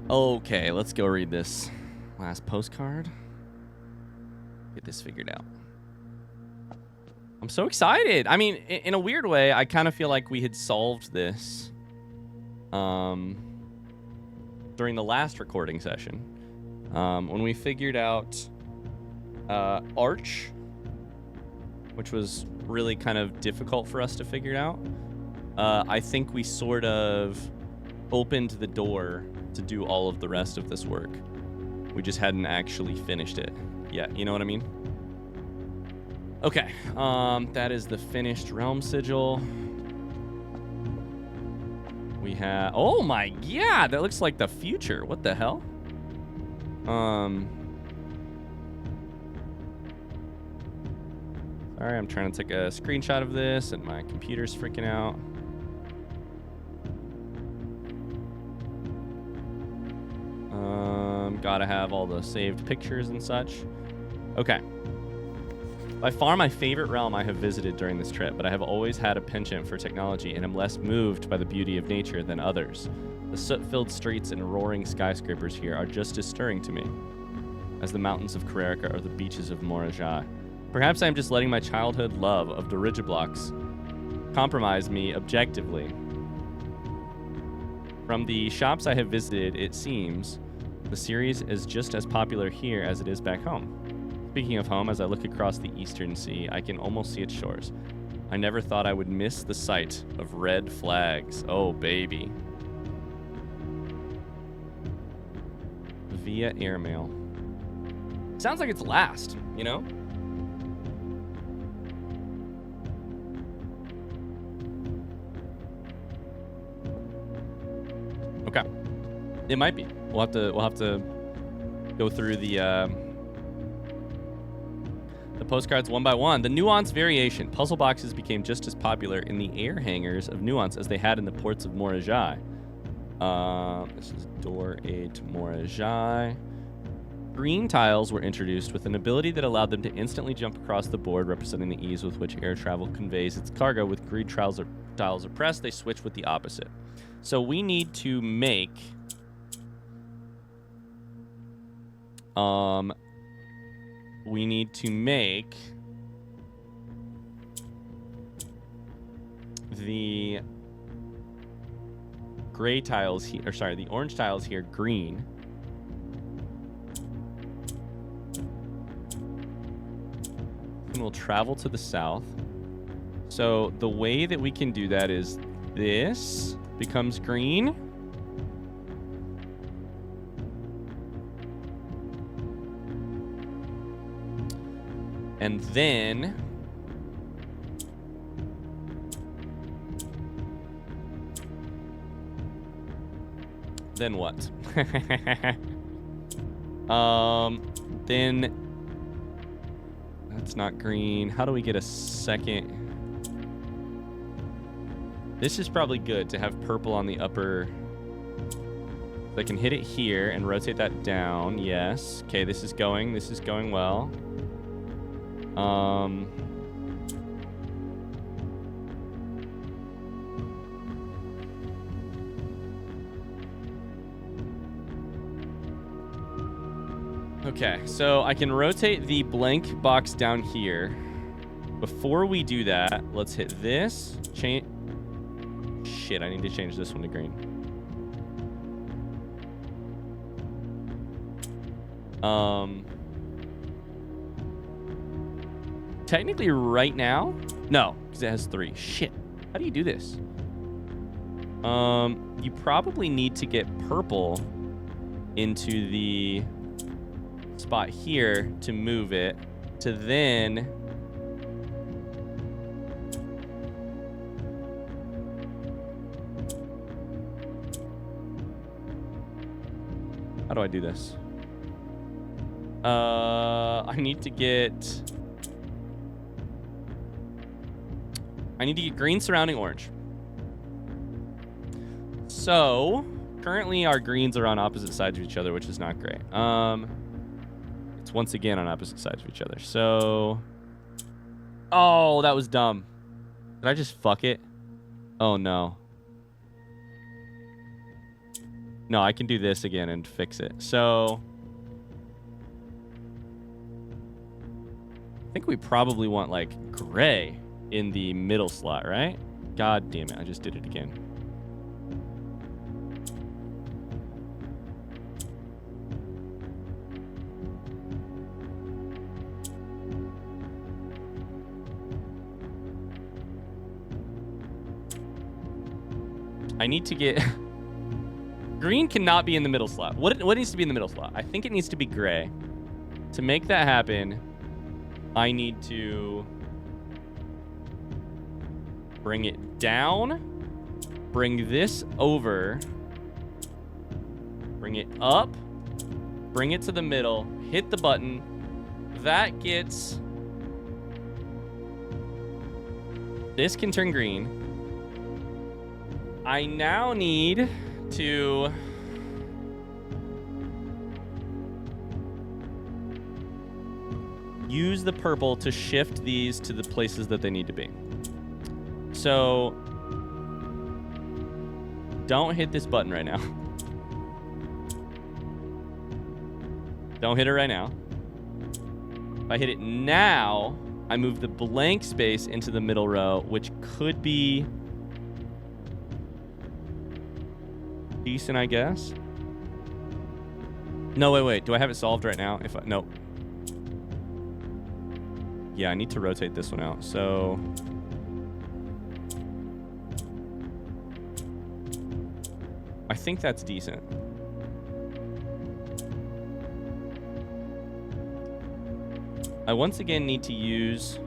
Okay, let's go read this last postcard. Get this figured out. I'm so excited. I mean, in a weird way, I kind of feel like we had solved this during the last recording session when we figured out Arch, which was really kind of difficult for us to figure out. I think we sort of opened the door to do all of the rest of this work. We just hadn't actually finished it yet. You know what I mean? Okay. That is the finished realm sigil. We have... Oh my god! That looks like the future. What the hell? Sorry, I'm trying to take a screenshot of this and my computer's freaking out. Gotta have all the saved pictures and such. Okay. By far my favorite realm I have visited during this trip, but I have always had a penchant for technology and am less moved by the beauty of nature than others. The soot-filled streets and roaring skyscrapers here are just as stirring to me as the mountains of Karerika or the beaches of Morajai. Perhaps I am just letting my childhood love of dirigiblocks compromise me objectively. From the shops I have visited, it seems the series is just as popular here as it is back home. Speaking of home, as I look across the eastern sea, I can almost see its shores. I never thought I would miss the sight of red flags. Oh, baby. Via airmail. Sounds like it's last, you know? Okay. It might be. We'll have to go through the postcards one by one. The nuance variation. Puzzle boxes became just as popular in the air hangars of nuance as they had in the ports of Morajai. This is door 8 Morajai. Green tiles were introduced with an ability that allowed them to instantly jump across the board, representing the ease with which air travel conveys its cargo. With green tiles are pressed, they switch with the opposite. So we need to make... we need to make the gray tiles here, or sorry, the orange tiles here green. And we'll travel to the south. So the way that we can do that is this becomes green. And then what? Then that's not green. How do we get a second? This is probably good to have purple on the upper. I can hit it here and rotate that down. Yes. Okay, this is going well. Okay, so I can rotate the blank box down here. Before we do that, let's hit this. Change. Shit, I need to change this one to green. Technically right now, no, because it has 3. Shit, how do you do this? You probably need to get purple into the spot here to move it to then how do I do this? I need to get green surrounding orange. So currently our greens are on opposite sides of each other, which is not great. It's once again on opposite sides of each other. So, oh, that was dumb. Did I just fuck it? Oh no. No, I can do this again and fix it. So I think we probably want like gray in the middle slot, right? God damn it, I just did it again. I need to get... Green cannot be in the middle slot. What needs to be in the middle slot? I think it needs to be gray. To make that happen, I need to bring it down, bring this over, bring it up, bring it to the middle, hit the button. That gets... This can turn green. I now need to use the purple to shift these to the places that they need to be. So don't hit this button right now. Don't hit it right now. If I hit it now, I move the blank space into the middle row, which could be decent, I guess. No, wait. Do I have it solved right now? No. Yeah, I need to rotate this one out. So I think that's decent. I once again need to use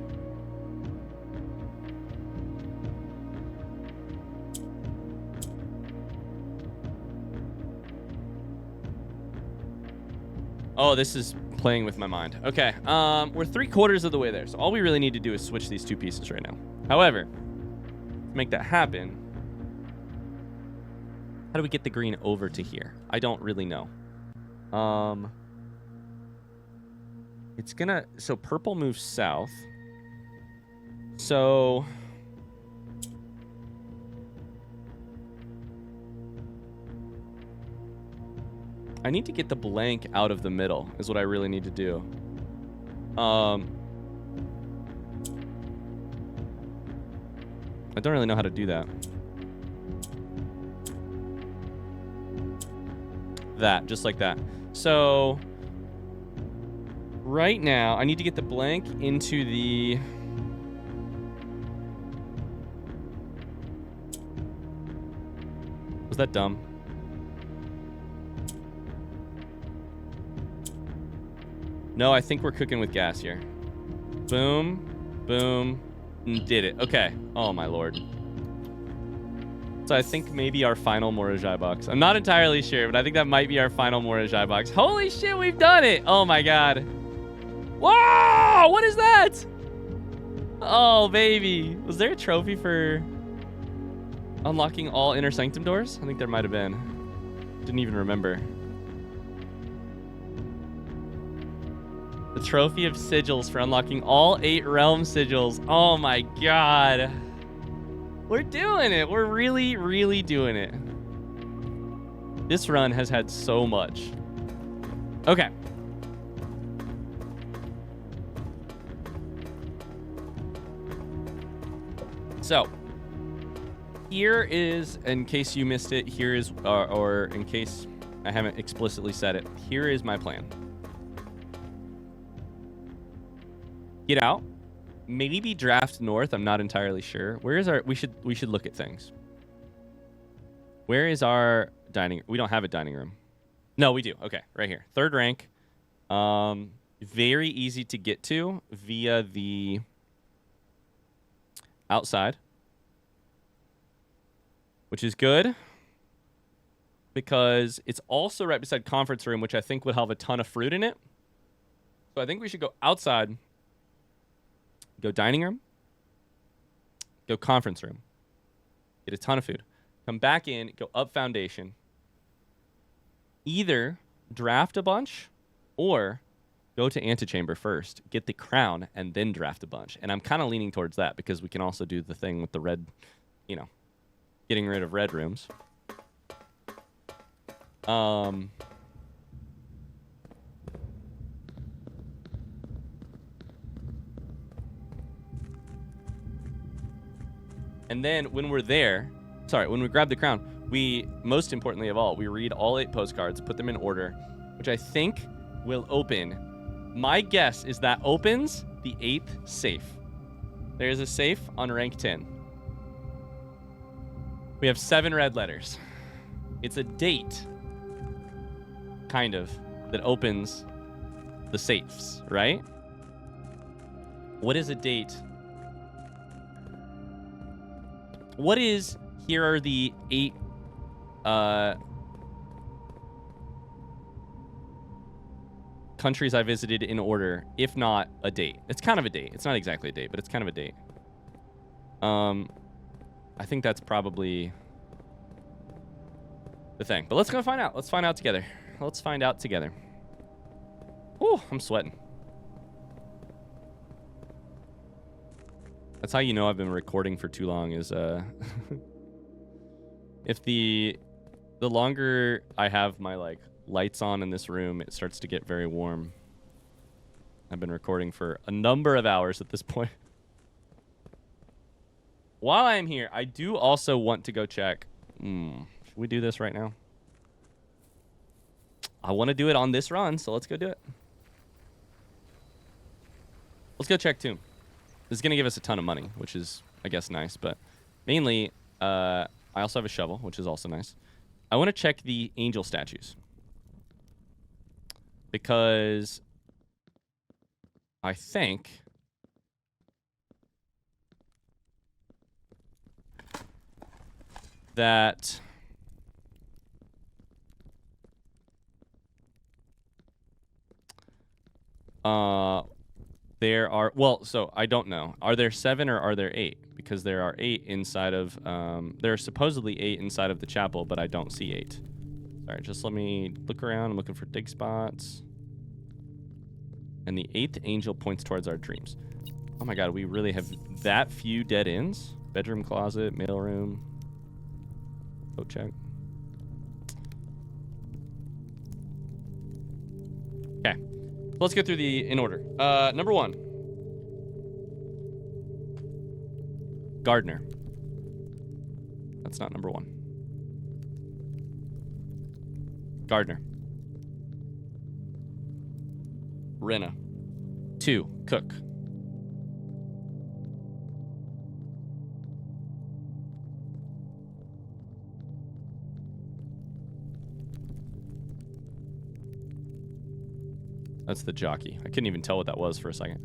Oh, this is playing with my mind. Okay, we're 3/4 of the way there, so all we really need to do is switch these two pieces right now. However, to make that happen, how do we get the green over to here? I don't really know. It's gonna... So purple moves south. So... I need to get the blank out of the middle is what I really need to do. I don't really know how to do that. That, just like that. So right now, I need to get the blank into the... Was that dumb? No, I think we're cooking with gas here. Boom, boom, did it. Okay. Oh, my lord. So I think maybe our final Morajai box. I'm not entirely sure, but I think that might be our final Morajai box. Holy shit, we've done it. Oh, my God. Whoa! What is that? Oh, baby. Was there a trophy for unlocking all inner sanctum doors? I think there might have been. Didn't even remember. The trophy of sigils for unlocking all 8 realm sigils. Oh my god. We're doing it. We're really, really doing it. This run has had so much. Okay. So, here is, in case you missed it, here is, or in case I haven't explicitly said it, here is my plan. Get out. Maybe draft north. I'm not entirely sure. Where is our... We should look at things. Where is our dining... We don't have a dining room. No, we do. Okay, right here. 3rd rank. Very easy to get to via the outside. Which is good. Because it's also right beside conference room, which I think would have a ton of fruit in it. So I think we should go outside... Go dining room. Go conference room. Get a ton of food. Come back in. Go up foundation. Either draft a bunch or go to antechamber first. Get the crown and then draft a bunch. And I'm kind of leaning towards that because we can also do the thing with the red, you know, getting rid of red rooms. And then when we're there, when we grab the crown, we, most importantly of all, we read all 8 postcards, put them in order, which I think will open. My guess is that opens the 8th safe. There is a safe on rank 10. We have 7 red letters. It's a date, kind of, that opens the safes, right? What is a date? What is, here are the 8 countries I visited in order, if not a date. It's kind of a date. It's not exactly a date, but it's kind of a date. I think that's probably the thing. But let's go find out. Let's find out together. Let's find out together. Oh, I'm sweating. That's how you know I've been recording for too long is if the longer I have my like lights on in this room, it starts to get very warm. I've been recording for a number of hours at this point. While I'm here, I do also want to go check. Should we do this right now? I want to do it on this run, so let's go do it. Let's go check Tomb. This is going to give us a ton of money, which is, I guess, nice. But mainly, I also have a shovel, which is also nice. I want to check the angel statues. Because I think that there are, well, so I don't know. Are there 7 or are there 8? Because there are 8 inside of, there are supposedly 8 inside of the chapel, but I don't see 8. Sorry, just let me look around. I'm looking for dig spots. And the 8th angel points towards our dreams. Oh my god, we really have that few dead ends? Bedroom, closet, mailroom. Go check. Okay. Let's go through the in order. Number 1. Gardener. That's not number 1. Gardener. Rena. 2. Cook. That's the jockey. I couldn't even tell what that was for a second.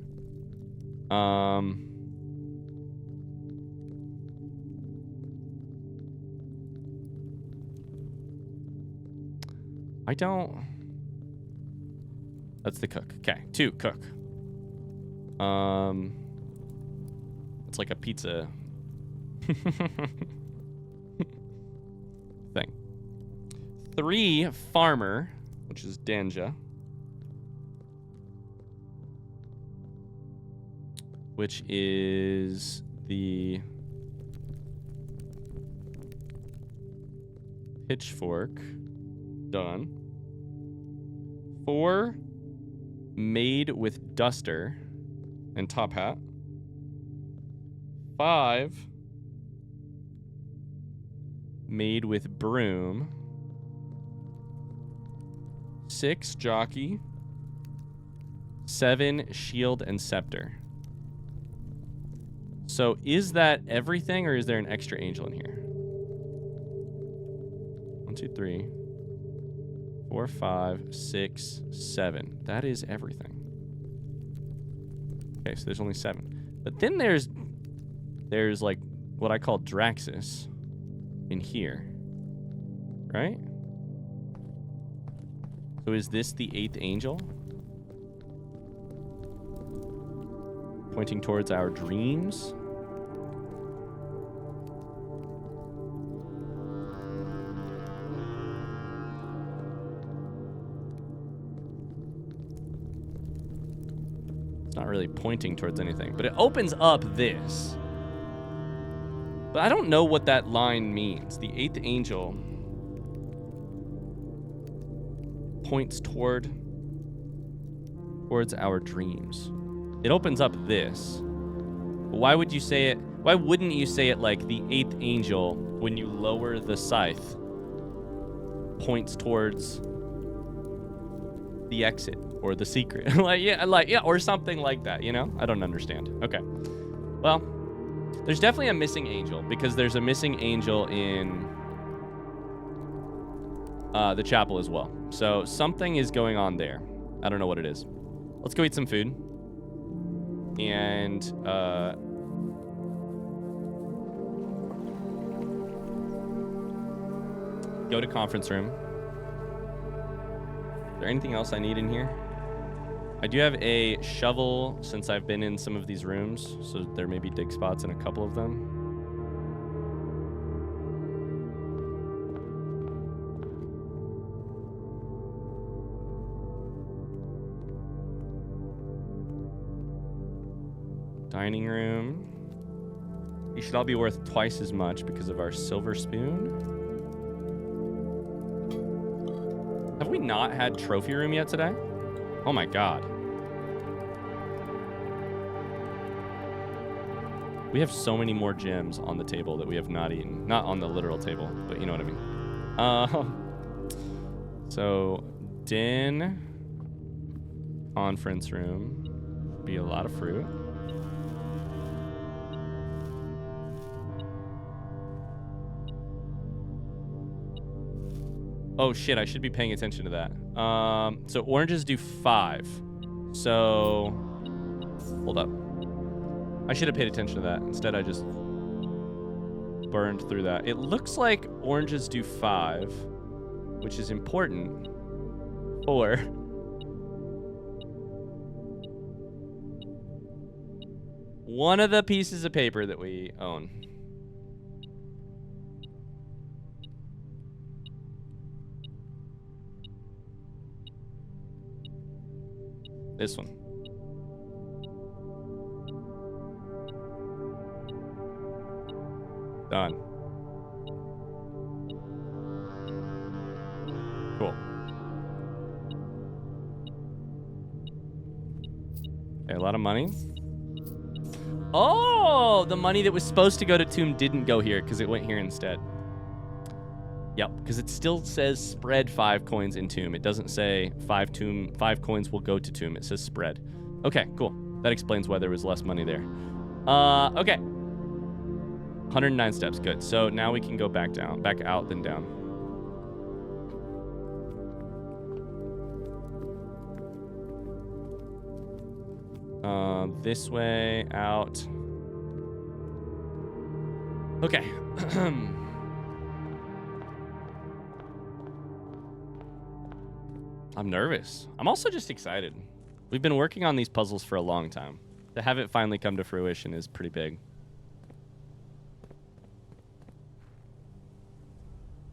I don't... That's the cook. Okay, 2, cook. It's like a pizza thing. 3, farmer, which is Danja. Which is the pitchfork. Done. 4, maid with duster and top hat. 5, maid with broom. 6, jockey. 7, shield and scepter. So is that everything, or is there an extra angel in here? 1, 2, 3, 4, 5, 6, 7. That is everything. Okay, so there's only 7. But then there's like what I call Draxus in here. Right? So is this the 8th angel? Pointing towards our dreams? It's not really pointing towards anything, but it opens up this. But I don't know what that line means. The 8th angel. points towards our dreams. It opens up this. Why would you say it? Why wouldn't you say it like the 8th angel when you lower the scythe points towards the exit or the secret? yeah, or something like that, you know? I don't understand. Okay. Well, there's definitely a missing angel because there's a missing angel in the chapel as well. So something is going on there. I don't know what it is. Let's go eat some food. And go to conference room. Is there anything else I need in here? I do have a shovel since I've been in some of these rooms, so there may be dig spots in a couple of them. Dining room. These should all be worth twice as much because of our silver spoon. Have we not had trophy room yet today? Oh my god. We have so many more gems on the table that we have not eaten. Not on the literal table, but you know what I mean. So, din, conference room, be a lot of fruit. Oh shit, I should be paying attention to that. So oranges do 5. So, hold up. I should have paid attention to that. Instead, I just burned through that. It looks like oranges do 5, which is important for one of the pieces of paper that we own. This one. Done. Cool. Okay, a lot of money. Oh, the money that was supposed to go to Tomb didn't go here because it went here instead. Yep, because it still says spread 5 coins in Tomb. It doesn't say 5 coins will go to Tomb. It says spread. Okay, cool. That explains why there was less money there. Okay. 109 steps, good. So now we can go back down, back out, then down. This way, out. Okay. I'm nervous. I'm also just excited. We've been working on these puzzles for a long time. To have it finally come to fruition is pretty big.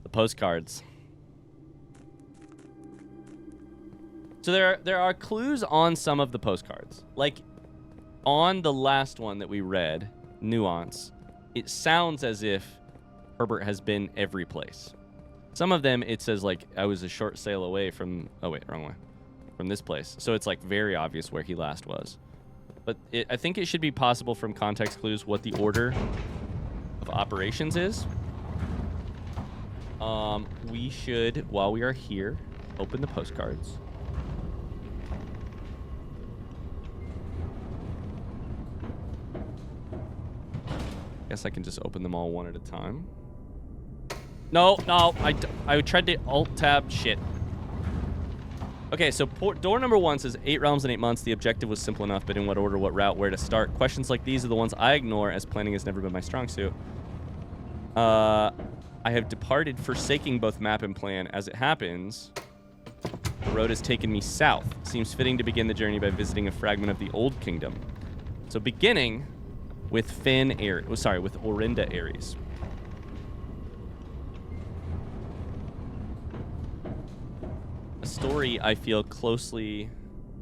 The postcards. So there are clues on some of the postcards. Like on the last one that we read, Nuance, it sounds as if Herbert has been every place. Some of them, it says, like, I was a short sail away from... Oh, wait, wrong way. From this place. So it's, like, very obvious where he last was. But I think it should be possible from context clues what the order of operations is. We should, while we are here, open the postcards. Guess I can just open them all one at a time. No, I tried to alt-tab. Shit. Okay, so door number 1 says 8 realms in 8 months. The objective was simple enough, but in what order, what route, where to start? Questions like these are the ones I ignore, as planning has never been my strong suit. I have departed, forsaking both map and plan. As it happens, the road has taken me south. Seems fitting to begin the journey by visiting a fragment of the Old Kingdom. So beginning with with Orinda Ares. A story I feel closely...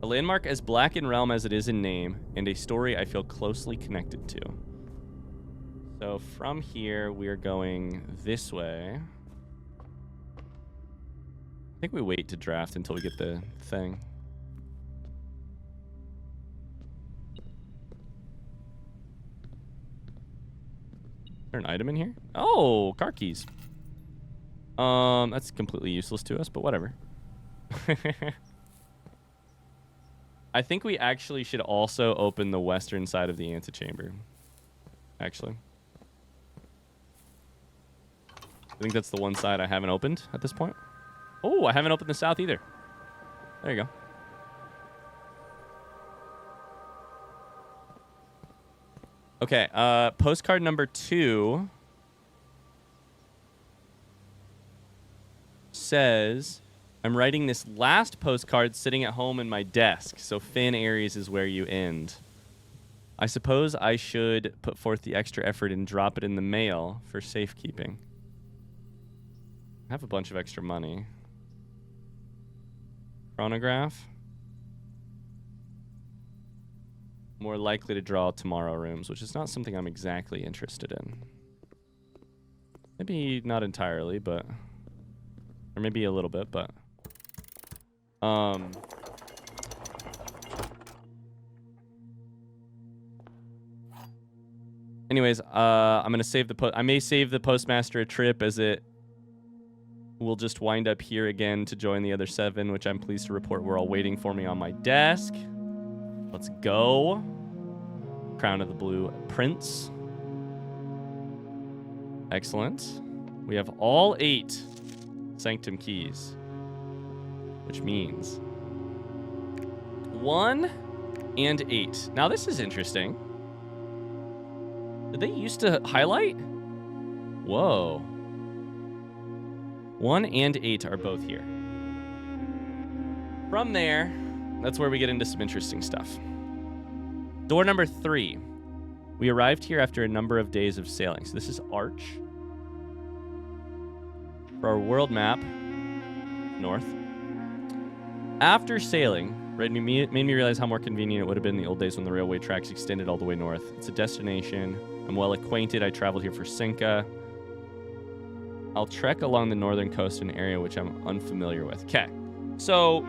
A landmark as black in realm as it is in name, and a story I feel closely connected to. So from here, we are going this way. I think we wait to draft until we get the thing. Is there an item in here? Oh, car keys. That's completely useless to us, but whatever. I think we actually should also open the western side of the antechamber. Actually. I think that's the one side I haven't opened at this point. Oh, I haven't opened the south either. There you go. Okay, postcard number 2 says, I'm writing this last postcard sitting at home in my desk, so Finn Aries is where you end. I suppose I should put forth the extra effort and drop it in the mail for safekeeping. I have a bunch of extra money. Chronograph. More likely to draw tomorrow rooms, which is not something I'm exactly interested in. Maybe not entirely, but... Or maybe a little bit, but... Anyways, I'm gonna save the I may save the postmaster a trip, as it will just wind up here again to join the other 7, which I'm pleased to report were all waiting for me on my desk. Let's go. Crown of the Blue Prince. Excellent. We have all 8 sanctum keys, which means 1 and 8. Now this is interesting. Did they used to highlight? Whoa. 1 and 8 are both here. From there, that's where we get into some interesting stuff. Door number 3. We arrived here after a number of days of sailing. So this is Arch. For our world map, north. After sailing, made me realize how more convenient it would have been in the old days when the railway tracks extended all the way north. It's a destination. I'm well acquainted. I traveled here for Cinca. I'll trek along the northern coast, an area which I'm unfamiliar with. Okay, so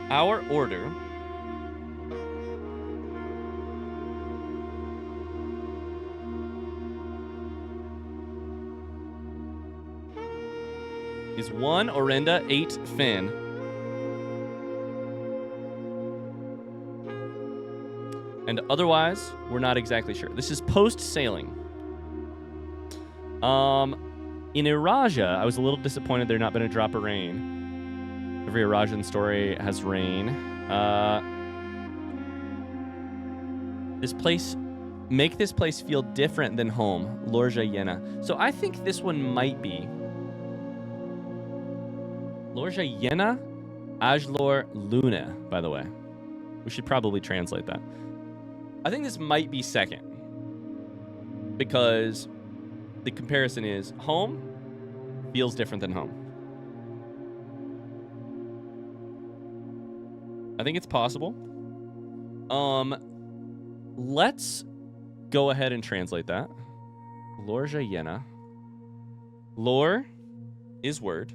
our order is 1 Orenda, 8 Finn, and otherwise we're not exactly sure. This is post-sailing. In Iraja, I was a little disappointed there not been a drop of rain. Every Irajan story has rain. Make this place feel different than home. Lorja Yena. So I think this one might be Lorja Yena, Ajlor Luna, by the way. We should probably translate that. I think this might be second, because the comparison is home feels different than home. I think it's possible. Let's go ahead and translate that. Lorja Yena. Lore is word.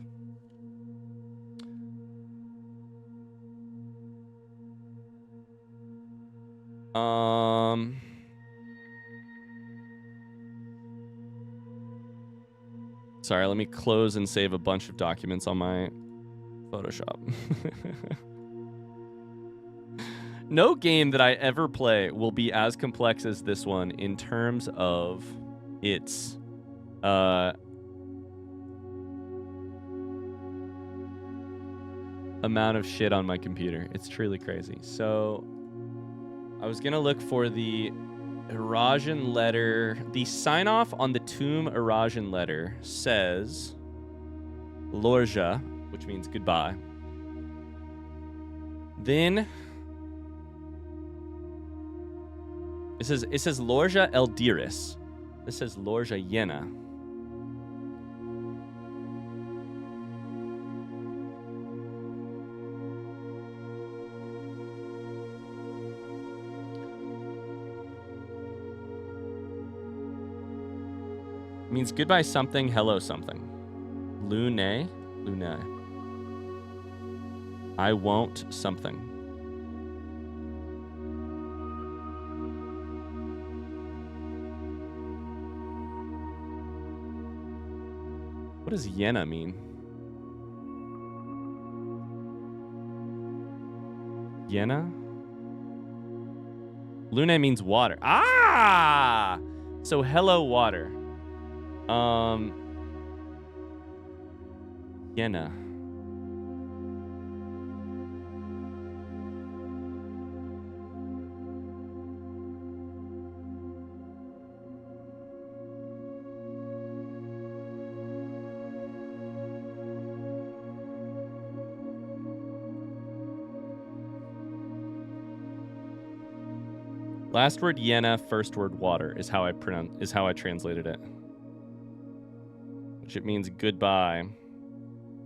Sorry, let me close and save a bunch of documents on my Photoshop. No game that I ever play will be as complex as this one in terms of its amount of shit on my computer. It's truly crazy. So I was gonna look for the Irajan letter. The sign-off on the tomb Irajan letter says Lorja, which means goodbye. Then it says Lorja Eldiris. This says Lorja Yena. means goodbye something, hello something. Lune. I won't something. What does Yena mean? Yena? Lune means water. Ah! So hello water. Yena. Last word Yena, first word water is how I translated it. Which it means goodbye,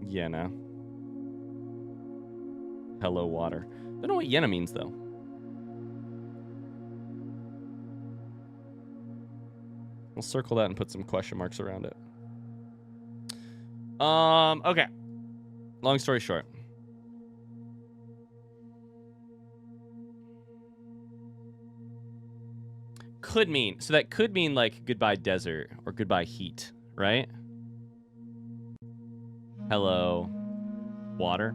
Yena. Hello water. Don't know what Yena means though. We'll circle that and put some question marks around it. Okay. Long story short. Could mean, so that could mean like goodbye desert or goodbye heat, right? Hello water.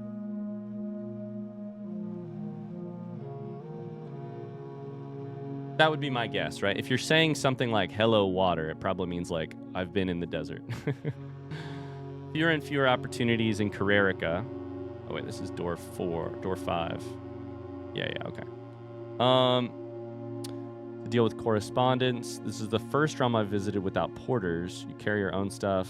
That would be my guess, right? If you're saying something like hello water, it probably means like I've been in the desert. Fewer and fewer opportunities in Carrerica. Oh wait, this is door 5. Yeah, okay. To deal with correspondence. This is the first realm I've visited without porters. You carry your own stuff.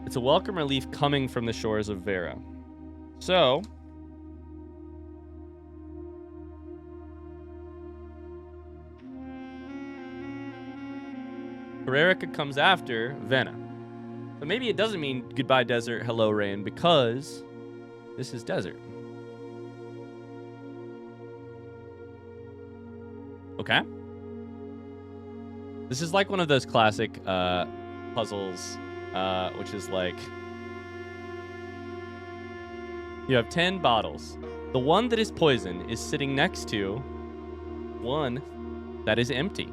It's a welcome relief coming from the shores of Vera. So, Carrerica comes after Vena. So maybe it doesn't mean goodbye desert, hello rain, because this is desert. Okay. This is like one of those classic puzzles, which is like you have 10 bottles. The one that is poison is sitting next to one that is empty.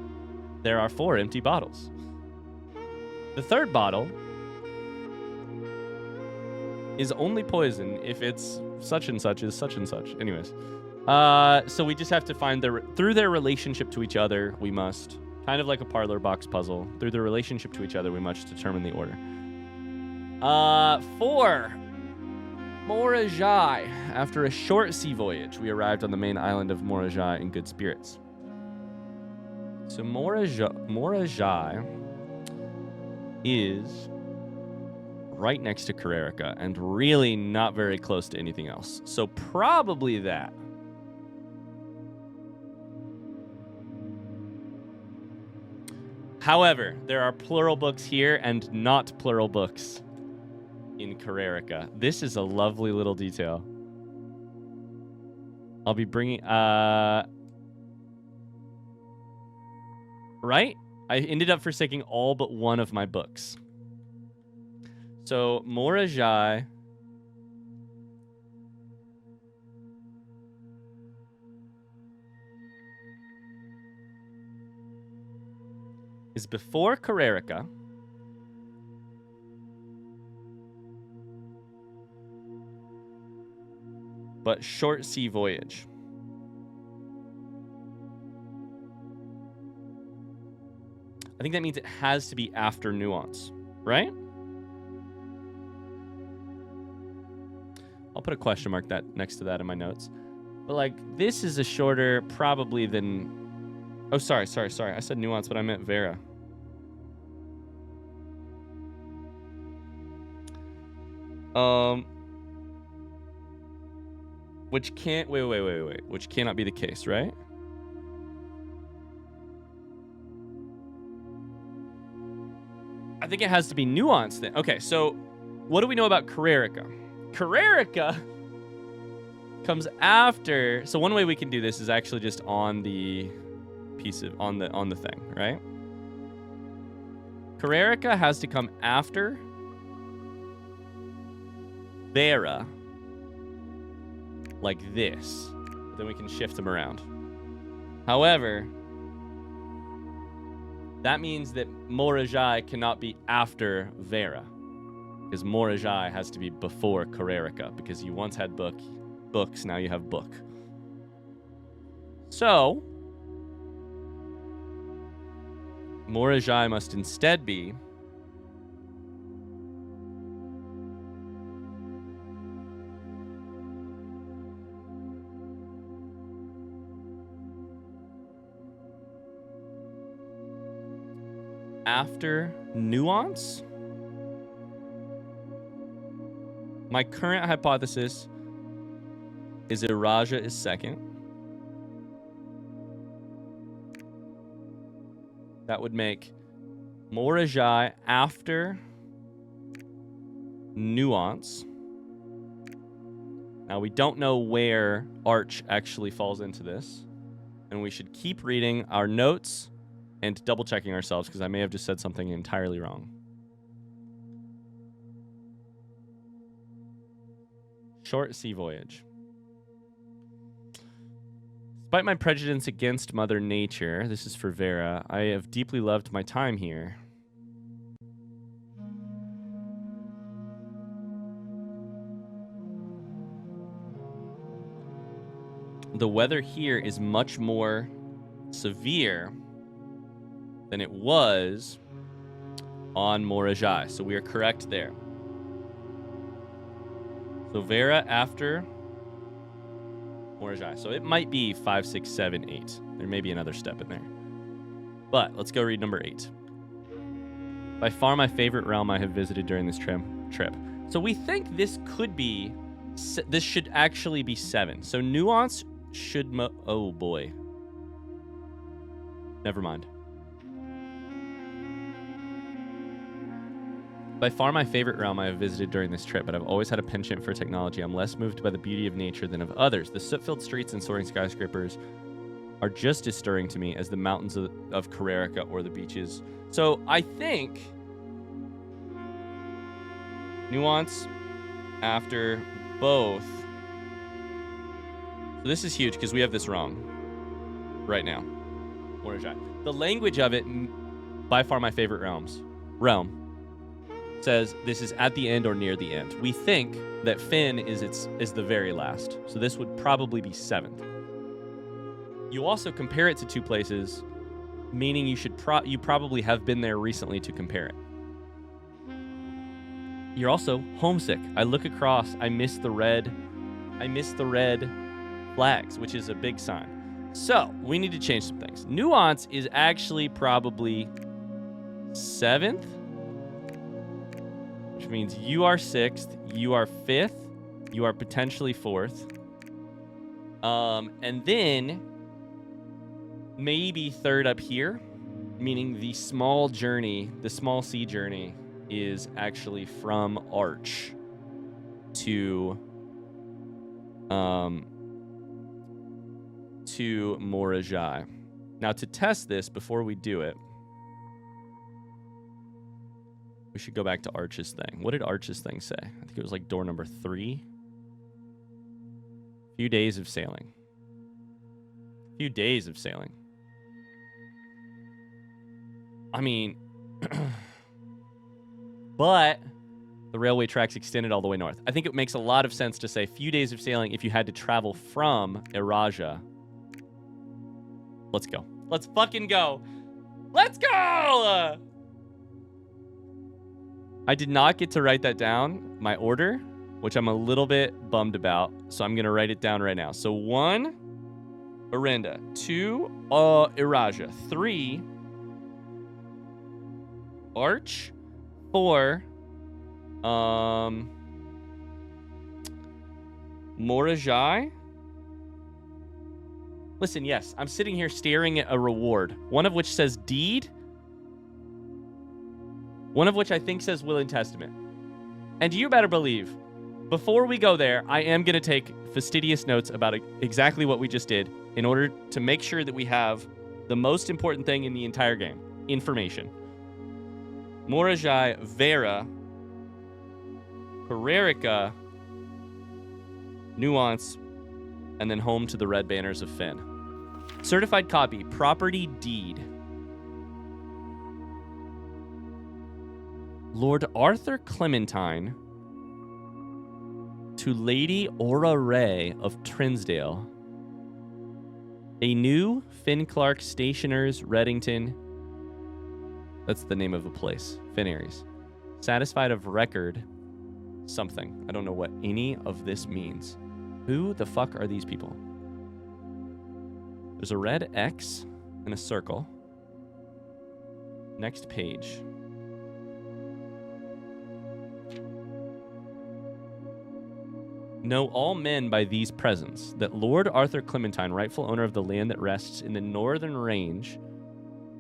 There are 4 empty bottles. The third bottle is only poison if it's such and such is such and such. Anyways. So we just have to find through their relationship to each other, we must, kind of like a parlor box puzzle, through their relationship to each other, we must determine the order. 4. Morajai. After a short sea voyage, we arrived on the main island of Morajai in good spirits. So Morajai is right next to Carrerica and really not very close to anything else. So probably that. However, there are plural books here and not plural books in Carrerica. This is a lovely little detail. I'll be bringing... Right? I ended up forsaking all but one of my books. So, Morajai... is before Carrerica. But short sea voyage. I think that means it has to be after nuance, right? I'll put a question mark next to that in my notes. But like, this is a shorter probably than... Oh, sorry. I said nuance, but I meant Vera. Which can't... Wait. Which cannot be the case, right? I think it has to be nuanced then. Okay, so what do we know about Carrerica? Carrerica comes after... So one way we can do this is actually just on the piece of on the thing, right? Carrerica has to come after Vera, like this. Then we can shift them around. However, that means that Morajai cannot be after Vera, because Morajai has to be before Carrerica, because you once had books, now you have book. So, Morajai must instead be after Nuance. My current hypothesis is Iraja is second. That would make Morajai after Nuance. Now, we don't know where Arch actually falls into this, and we should keep reading our notes and double-checking ourselves, because I may have just said something entirely wrong. Short sea voyage. Despite my prejudice against Mother Nature, this is for Vera, I have deeply loved my time here. The weather here is much more severe than it was on Morajai, so we are correct there. So Vera after Morajai. So it might be 5, 6, 7, 8. There may be another step in there. But let's go read number 8. By far my favorite realm I have visited during this trip. So we think this could be, this should actually be 7. So Nuance should, oh boy. Never mind. By far my favorite realm I have visited during this trip, but I've always had a penchant for technology. I'm less moved by the beauty of nature than of others. The soot-filled streets and soaring skyscrapers are just as stirring to me as the mountains of Carrerica or the beaches. So I think Nuance after both. So this is huge because we have this wrong right now. Morajai. The language of it, by far my favorite realm, says this is at the end or near the end. We think that Finn is the very last. So this would probably be 7th. You also compare it to 2 places, meaning you probably have been there recently to compare it. You're also homesick. I look across, I miss the red flags, which is a big sign. So we need to change some things. Nuance is actually probably 7th, which means you are 6th, you are 5th, you are potentially 4th. And then maybe 3rd up here, meaning the small sea journey is actually from Arch to Morajai. Now, to test this before we do it, we should go back to Arch's thing. What did Arch's thing say? I think it was like door number 3. Few days of sailing. I mean, but the railway tracks extended all the way north. I think it makes a lot of sense to say few days of sailing if you had to travel from Iraja. Let's go. Let's fucking go. Let's go! I did not get to write that down, my order, which I'm a little bit bummed about. So I'm going to write it down right now. So 1, Orinda. 2, Iraja. 3, Arch. 4, Morajai. Listen, yes, I'm sitting here staring at a reward, one of which says deed, one of which I think says will and testament. And you better believe, before we go there, I am going to take fastidious notes about exactly what we just did in order to make sure that we have The most important thing in the entire game. Information. Morajai, Vera, Hererica, Nuance, and then home to the red banners of Finn. Certified copy. Property deed. Lord Arthur Clementine to Lady Aura Ray of Trinsdale. A new Finn Clark Stationers, Reddington. That's the name of a place. Finn Aries. Satisfied of record. Something. I don't know what any of this means. Who the fuck are these people? There's a red X and a circle. Next page. Know all men by these presents that Lord Arthur Clementine, rightful owner of the land that rests in the northern range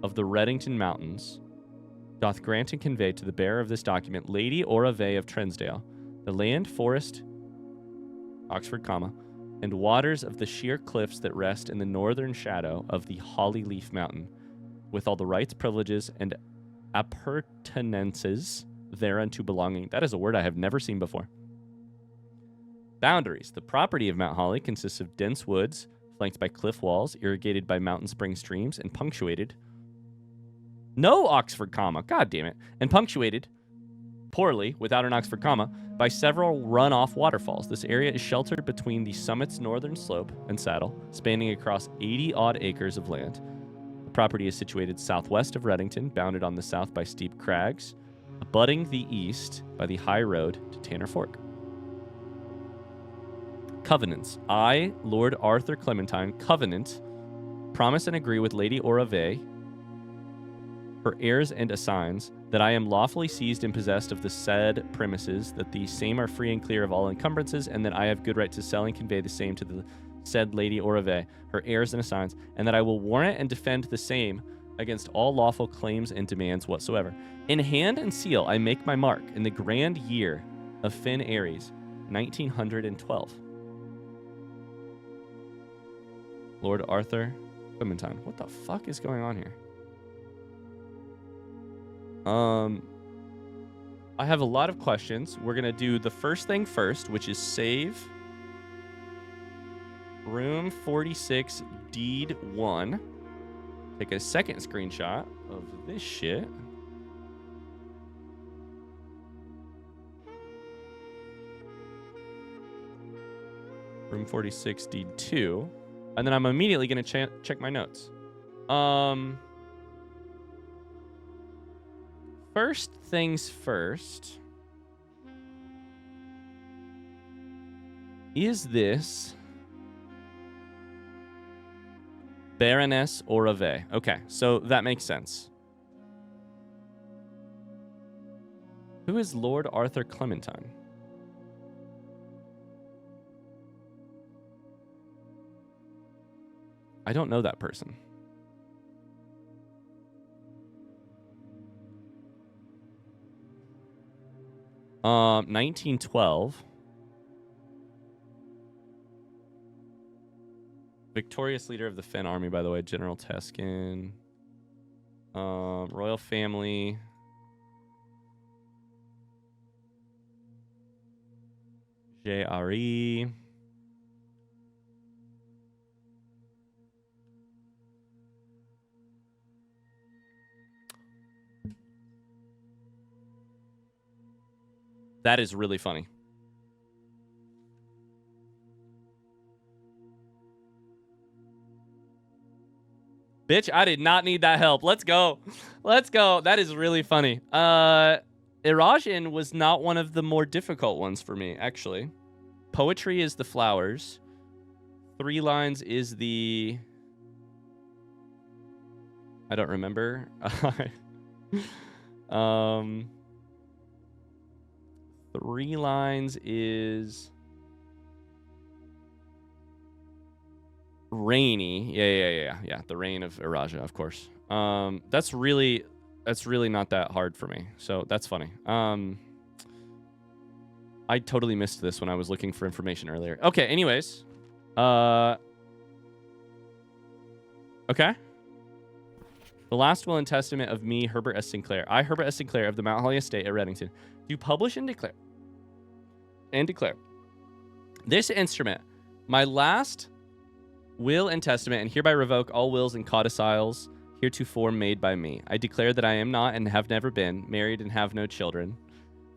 of the Reddington Mountains, doth grant and convey to the bearer of this document, Lady Aura Vey of Trinsdale, the land, forest, Oxford, comma, and waters of the sheer cliffs that rest in the northern shadow of the Holly Leaf Mountain, with all the rights, privileges, and appurtenances thereunto belonging. That is a word I have never seen before. Boundaries. The property of Mount Holly consists of dense woods, flanked by cliff walls, irrigated by mountain spring streams, and punctuated. No Oxford comma. God damn it. And punctuated, poorly, without an Oxford comma, by several runoff waterfalls. This area is sheltered between the summit's northern slope and saddle, spanning across 80-odd acres of land. The property is situated southwest of Reddington, bounded on the south by steep crags, abutting the east by the high road to Tanner Fork. Covenants. I, Lord Arthur Clementine, covenant, promise and agree with Lady Aura Vey, her heirs and assigns, that I am lawfully seized and possessed of the said premises, that the same are free and clear of all encumbrances, and that I have good right to sell and convey the same to the said Lady Aura Vey, her heirs and assigns, and that I will warrant and defend the same against all lawful claims and demands whatsoever. In hand and seal I make my mark in the grand year of Finn Aries, 1912. Lord Arthur Clementine. What the fuck is going on here? I have a lot of questions. We're going to do the first thing first, which is save room 46, deed 1. Take a second screenshot of this shit. Room 46, deed 2. And then I'm immediately going to check my notes. First things first. Is this Baroness Aura Vey? Okay, so that makes sense. Who is Lord Arthur Clementine? I don't know that person. Um, 1912. Victorious leader of the Finn army, by the way, General Teskin. Royal family. JRE. That is really funny. Bitch, I did not need that help. Let's go. Let's go. That is really funny. Erajan was not one of the more difficult ones for me, actually. Poetry is the flowers. 3 lines is the... I don't remember. 3 lines is rainy. Yeah. The rain of Eraja, of course. That's really not that hard for me. So that's funny. I totally missed this when I was looking for information earlier. Okay, anyways. Okay. The last will and testament of me, Herbert S. Sinclair. I, Herbert S. Sinclair of the Mount Holly Estate at Reddington, do publish and declare this instrument, my last will and testament, and hereby revoke all wills and codicils heretofore made by me. I declare that I am not and have never been married and have no children.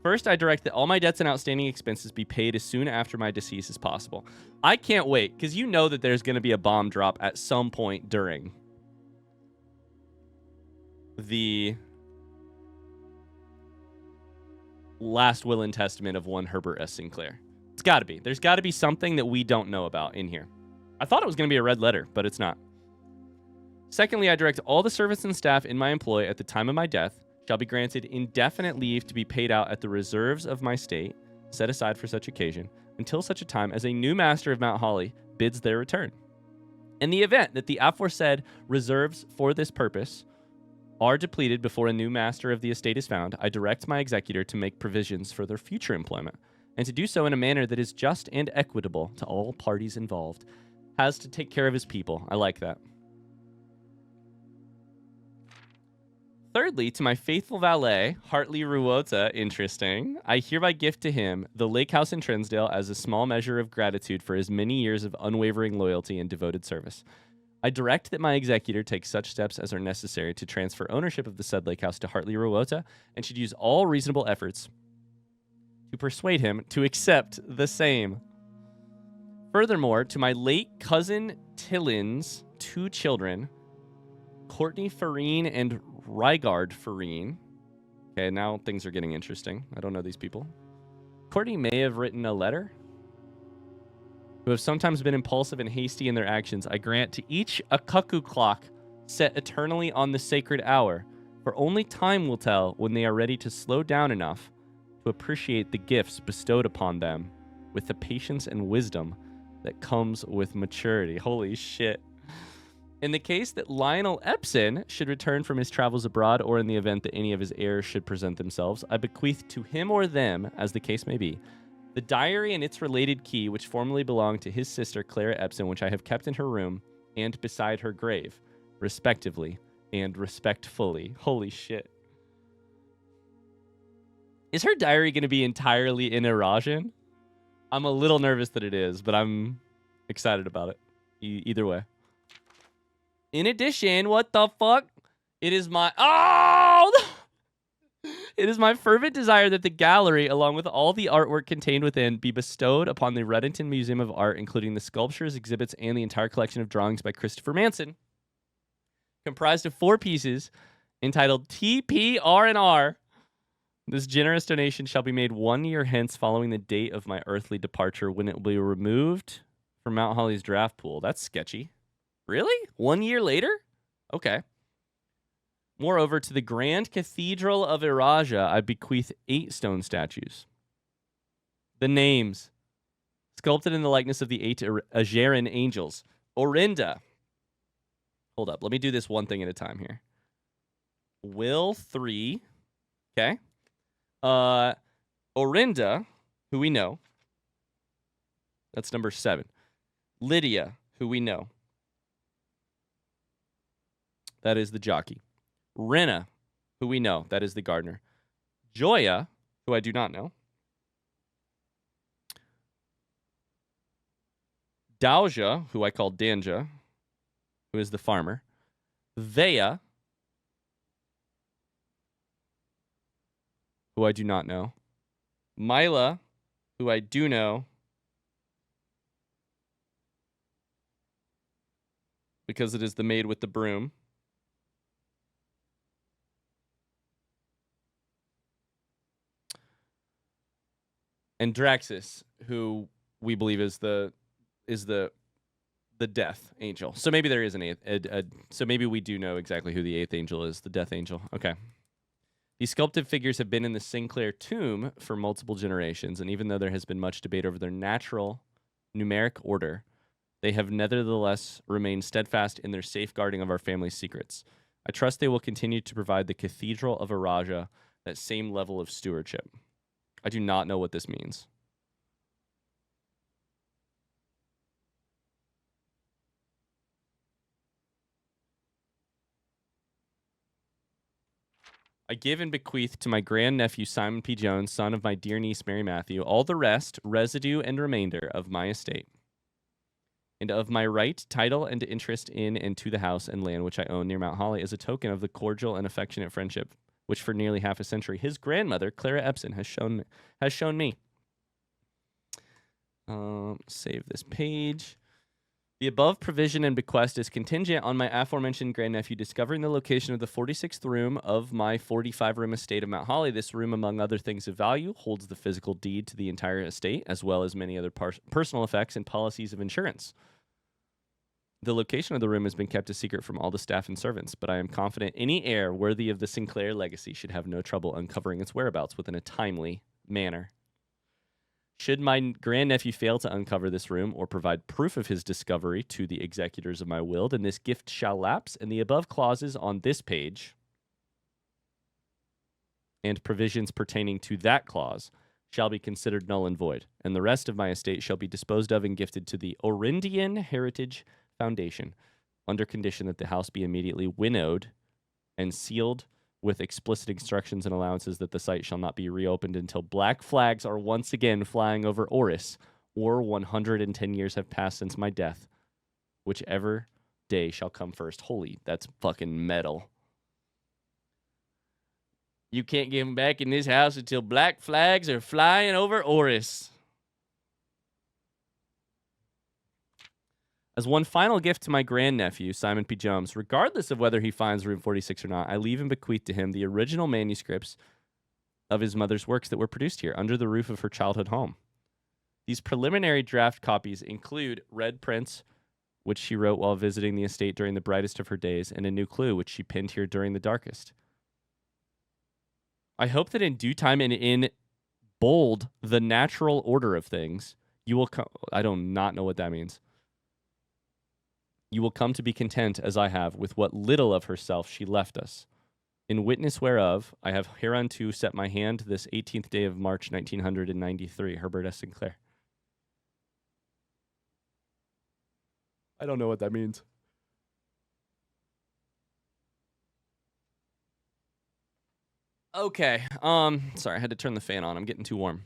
First, I direct that all my debts and outstanding expenses be paid as soon after my decease as possible. I can't wait, because you know that there's going to be a bomb drop at some point during the last will and testament of one Herbert S. Sinclair. It's got to be. There's got to be something that we don't know about in here. I thought it was going to be a red letter, but it's not. Secondly, I direct all the servants and staff in my employ at the time of my death shall be granted indefinite leave to be paid out at the reserves of my state, set aside for such occasion, until such a time as a new master of Mount Holly bids their return. In the event that the aforesaid reserves for this purpose are depleted before a new master of the estate is found, I direct my executor to make provisions for their future employment, and to do so in a manner that is just and equitable to all parties involved. Has to take care of his people. I like that. Thirdly, to my faithful valet, Hartley Ruota, interesting, I hereby gift to him the lake house in Trinsdale as a small measure of gratitude for his many years of unwavering loyalty and devoted service. I direct that my executor take such steps as are necessary to transfer ownership of the said lake house to Hartley Ruota, and should use all reasonable efforts to persuade him to accept the same. Furthermore, to my late cousin Tillin's 2 children, Courtney Farine and Rygard Farine. Okay, now things are getting interesting. I don't know these people. Courtney may have written a letter. Who have sometimes been impulsive and hasty in their actions, I grant to each a cuckoo clock set eternally on the sacred hour, for only time will tell when they are ready to slow down enough to appreciate the gifts bestowed upon them with the patience and wisdom that comes with maturity. Holy shit. In the case that Lionel Epson should return from his travels abroad, or in the event that any of his heirs should present themselves, I bequeath to him or them, as the case may be, the diary and its related key, which formerly belonged to his sister Clara Epson, which I have kept in her room and beside her grave, respectively and respectfully. Holy shit. Is her diary going to be entirely in Eurasian? I'm a little nervous that it is, but I'm excited about it. Either way. In addition, what the fuck? It is my... Oh! It is my fervent desire that the gallery, along with all the artwork contained within, be bestowed upon the Reddington Museum of Art, including the sculptures, exhibits, and the entire collection of drawings by Christopher Manson, comprised of 4 pieces, entitled TPR&R. This generous donation shall be made 1 year hence following the date of my earthly departure, when it will be removed from Mount Holly's draft pool. That's sketchy. Really? 1 year later? Okay. Moreover, to the Grand Cathedral of Iraja, I bequeath 8 stone statues. The names, sculpted in the likeness of the 8 Ajeran angels. Orinda. Hold up. Let me do this one thing at a time here. Will 3. Okay. Orinda, who we know. That's number 7. Lydia, who we know. That is the jockey. Rena, who we know. That is the gardener. Joya, who I do not know. Dauja, who I call Danja, who is the farmer. Vea, who I do not know. Mila, who I do know, because it is the maid with the broom. And Draxus, who we believe is the death angel. So maybe there is so maybe we do know exactly who the 8th angel is, the death angel. Okay. These sculpted figures have been in the Sinclair tomb for multiple generations, and even though there has been much debate over their natural numeric order, they have nevertheless remained steadfast in their safeguarding of our family's secrets. I trust they will continue to provide the Cathedral of Iraja that same level of stewardship. I do not know what this means. I give and bequeath to my grandnephew Simon P. Jones, son of my dear niece Mary Matthew, all the rest, residue, and remainder of my estate, and of my right, title, and interest in and to the house and land which I own near Mount Holly, as a token of the cordial and affectionate friendship which for nearly half a century his grandmother, Clara Epson, has shown me. Save this page. The above provision and bequest is contingent on my aforementioned grandnephew discovering the location of the 46th room of my 45-room estate of Mount Holly. This room, among other things of value, holds the physical deed to the entire estate, as well as many other personal effects and policies of insurance. The location of the room has been kept a secret from all the staff and servants, but I am confident any heir worthy of the Sinclair legacy should have no trouble uncovering its whereabouts within a timely manner. Should my grandnephew fail to uncover this room or provide proof of his discovery to the executors of my will, then this gift shall lapse, and the above clauses on this page and provisions pertaining to that clause shall be considered null and void, and the rest of my estate shall be disposed of and gifted to the Orindian Heritage Foundation, under condition that the house be immediately winnowed and sealed with explicit instructions and allowances that the site shall not be reopened until black flags are once again flying over Oris, or 110 years have passed since my death, whichever day shall come first. Holy, that's fucking metal. You can't get him back in this house until black flags are flying over Oris. As one final gift to my grandnephew, Simon P. Jones, regardless of whether he finds room 46 or not, I leave and bequeath to him the original manuscripts of his mother's works that were produced here under the roof of her childhood home. These preliminary draft copies include red prints, which she wrote while visiting the estate during the brightest of her days, and a new clue, which she pinned here during the darkest. I hope that in due time and in bold, the natural order of things, you will come. I do not know what that means. You will come to be content, as I have, with what little of herself she left us. In witness whereof, I have hereunto set my hand this 18th day of March, 1993. Herbert S. Sinclair. I don't know what that means. Okay. Sorry, I had to turn the fan on. I'm getting too warm.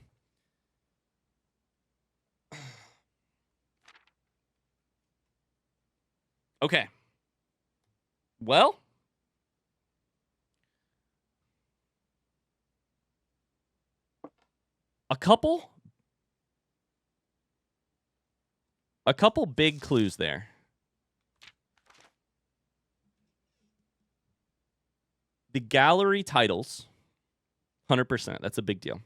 Okay. Well, a couple big clues there. The gallery titles, 100%. That's a big deal.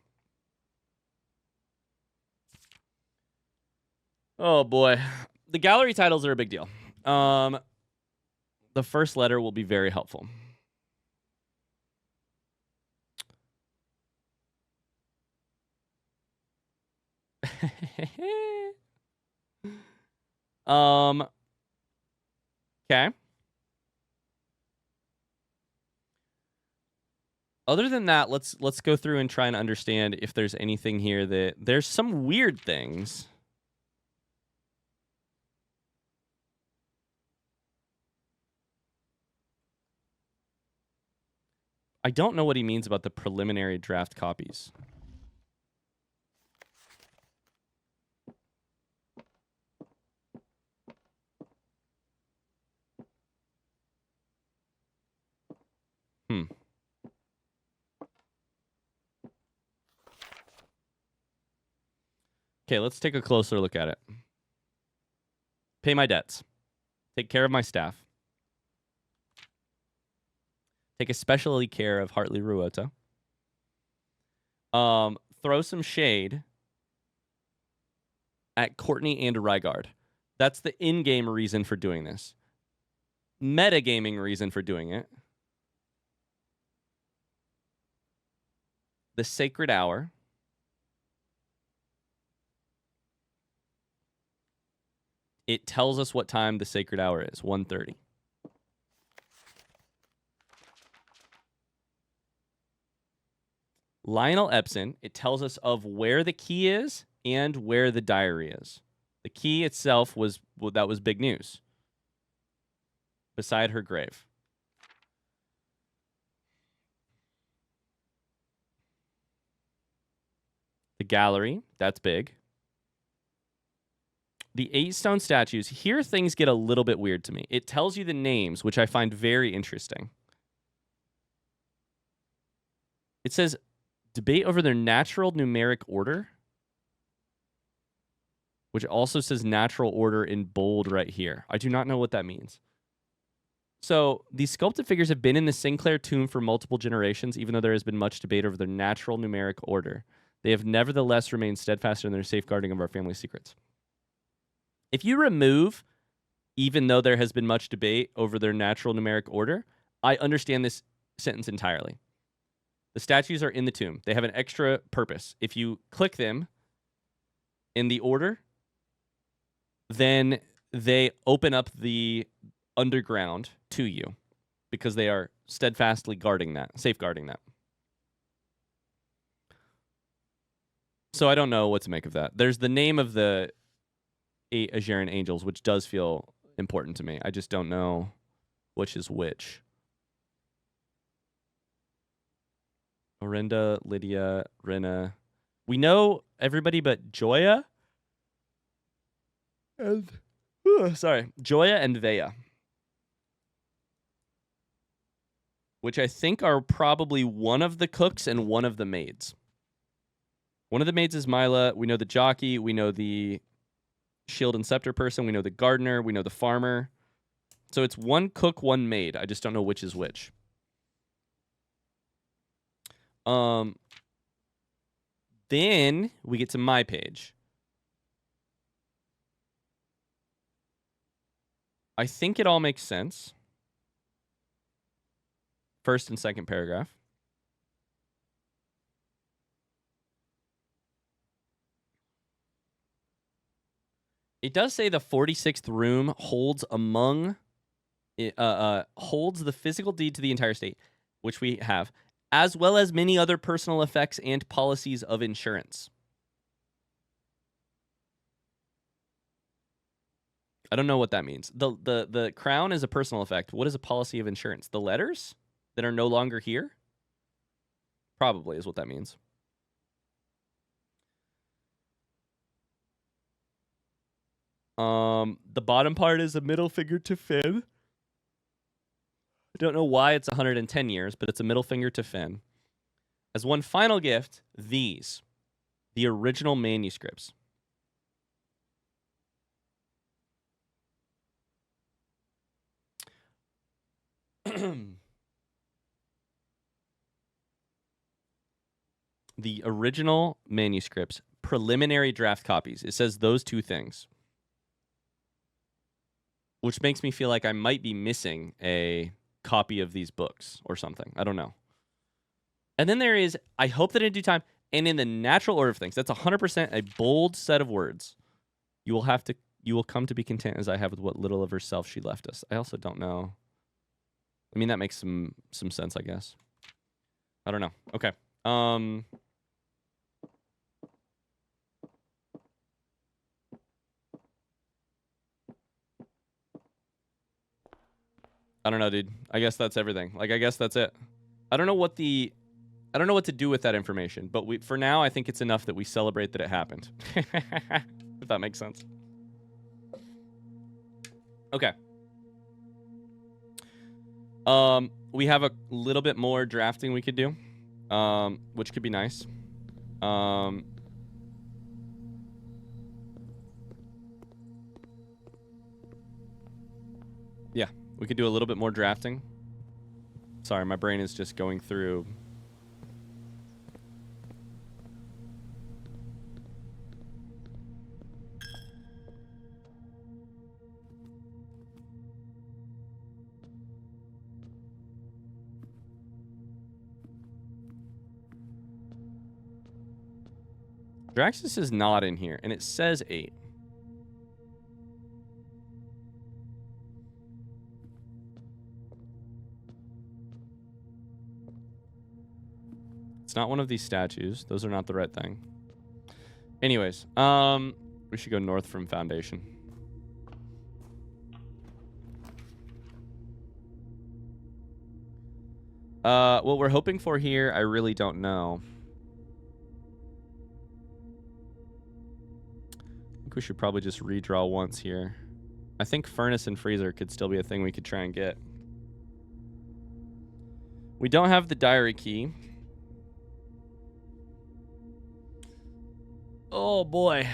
Oh boy. The gallery titles are a big deal. The first letter will be very helpful. Okay. Other than that, let's go through and try and understand if there's anything here that there's some weird things. I don't know what he means about the preliminary draft copies. Okay, let's take a closer look at it. Pay my debts. Take care of my staff. Take especially care of Hartley Ruota. Throw some shade at Courtney and Rygard. That's the in-game reason for doing this. Metagaming reason for doing it. The Sacred Hour. It tells us what time the Sacred Hour is, 1:30. Lionel Epson, it tells us of where the key is and where the diary is. The key itself was big news. Beside her grave. The gallery, that's big. The 8 stone statues, here things get a little bit weird to me. It tells you the names, which I find very interesting. It says, debate over their natural numeric order, which also says natural order in bold right here. I do not know what that means. So these sculpted figures have been in the Sinclair tomb for multiple generations, even though there has been much debate over their natural numeric order. They have nevertheless remained steadfast in their safeguarding of our family secrets. If you remove, even though there has been much debate over their natural numeric order, I understand this sentence entirely. The statues are in the tomb. They have an extra purpose. If you click them in the order, then they open up the underground to you because they are steadfastly guarding that, safeguarding that. So I don't know what to make of that. There's the name of the 8 Ajaran angels, which does feel important to me. I just don't know which is which. Orinda, Lydia, Rena. We know everybody but Joya. And Joya and Vea. Which I think are probably one of the cooks and one of the maids. One of the maids is Mila. We know the jockey. We know the shield and scepter person. We know the gardener. We know the farmer. So it's one cook, one maid. I just don't know which is which. Then we get to my page. I think it all makes sense. First and second paragraph. It does say the 46th room holds holds the physical deed to the entire state, which we have, as well as many other personal effects and policies of insurance. I don't know what that means. The crown is a personal effect. What is a policy of insurance? The letters that are no longer here? Probably is what that means. The bottom part is a middle finger to Finn. I don't know why it's 110 years, but it's a middle finger to Finn. As one final gift, these, the original manuscripts. The original manuscripts, preliminary draft copies. It says those two things. Which makes me feel like I might be missing a copy of these books or something. I don't know. And then there is, I hope that in due time, and in the natural order of things, that's 100% a bold set of words. You will come to be content as I have with what little of herself she left us. I also don't know. I mean, that makes some sense, I guess. I don't know. Okay. I don't know, dude. I guess that's everything. Like, I guess that's it. I don't know what to do with that information, but for now, I think it's enough that we celebrate that it happened. If that makes sense. Okay. We have a little bit more drafting we could do, which could be nice. Yeah, we could do a little bit more drafting. Sorry, my brain is just going through. Draxus is not in here, and it says 8. It's not one of these statues. Those are not the right thing. Anyways, we should go north from Foundation. What we're hoping for here, I really don't know. think we should probably just redraw once here. I think furnace and freezer could still be a thing we could try and get. We don't have the diary key. Oh boy.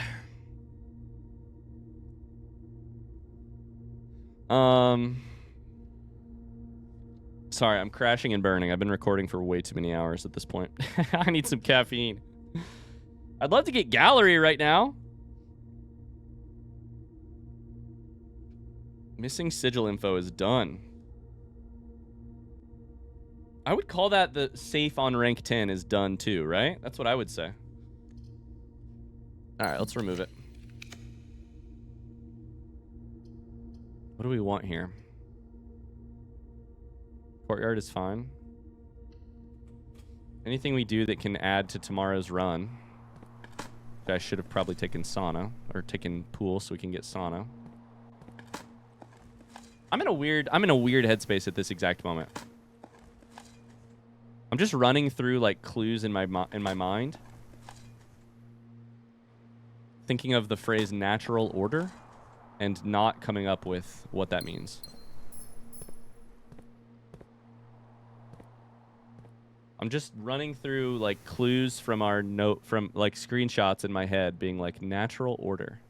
Sorry, I'm crashing and burning. I've been recording for way too many hours at this point. I need some caffeine. I'd love to get gallery right now. Missing sigil info is done. I would call that the safe on rank 10 is done too, right? That's what I would say. All right, let's remove it. What do we want here? Courtyard is fine. Anything we do that can add to tomorrow's run. I should have probably taken sauna or taken pool so we can get sauna. I'm in a weird headspace at this exact moment. I'm just running through like clues in my mind, thinking of the phrase natural order and not coming up with what that means. I'm just running through like clues from our note, from like screenshots in my head being like natural order.